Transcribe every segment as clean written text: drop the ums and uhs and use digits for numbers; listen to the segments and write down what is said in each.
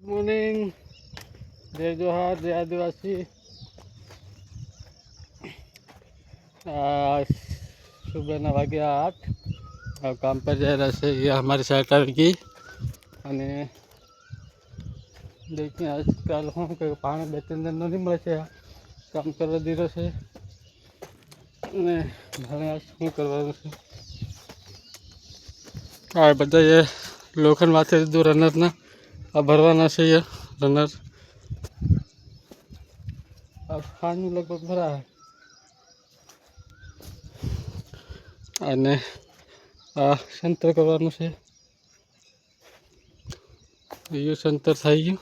Morning, जय जोहार, जय आदिवासी। सुबह 9 वागे 8 और काम पर जा रहा से ये हमारी साइड की અને देखिए आजकल હું કે પાણી 2-3 दिन नहीं મળે છે કામ કરવા દીધો છે અને ઘણા શું કરવાનું છે આ બધા એ લોખંડ માથે દીધું રનરના આ ભરવાના છે એ રનર આ પાણી લગભગ ભરા અને આ સંતર કરવાનું છે ये संतर થઈ ગયું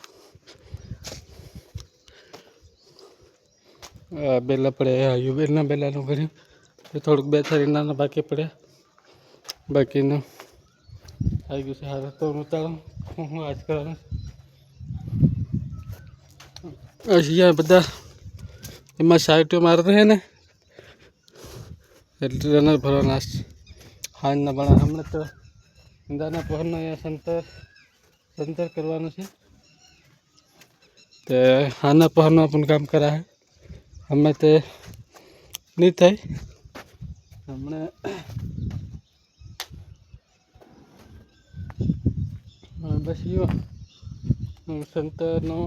બેલા પડ્યા યુબેરના બેલાનું કર્યું એ થોડુંક 2-3 નાના બાકી પડ્યા બાકીનું આવી ગયું છે હારે તો ઉતાળું હું આજ કરવાનું અહીંયા બધા એમાં સાઈટો મારતો છે ને એટલે રનર ભરવાના હાંજના બના હમણાં તો ઈંદાના પહોરનો અહીંયા संतर करवाना है तो आना पहनो अपन काम करा है हमें तो नहीं थी हमने बस यो संतर नो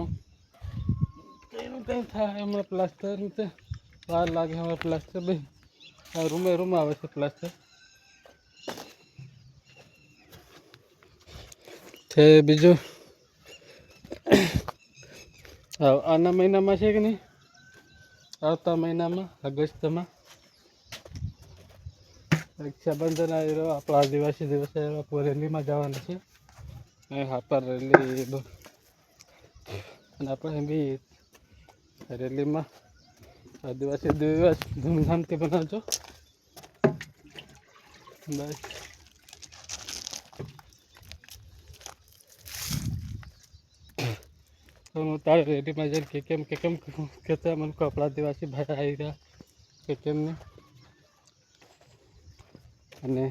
कहीं था हमारे प्लास्टर में तो बार लागे हमारे प्लास्टर भाई रूम आवे से प्लास्टर थे बीजू आना महीना में है कि नहीं आता महीना में अगस्त में रक्षाबंधन आई रो आप आदिवासी दिवस आप रेली में जवाना है हाँ पर रेली अपने भी रेली में आदिवासी दिवस धूमधाम के बनाजो बस तार रेडी में जन के केम कहते मन को अपना आदिवासी भाई आई रहा के केम ने अने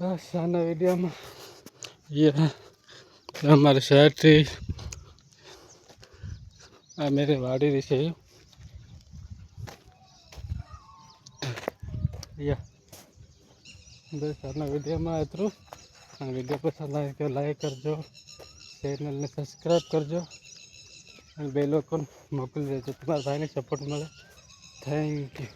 बस आना वीडियो में ये हमारे शहर थी मेरे वाड़ी रही से या बस आना वीडियो में इतरू वीडियो पसंद आए तो लाइक करजो चैनल ने सब्सक्राइब करजो बेल आइकन मोकली देजो तुम्हारा भाई ने सपोर्ट मिले थैंक यू।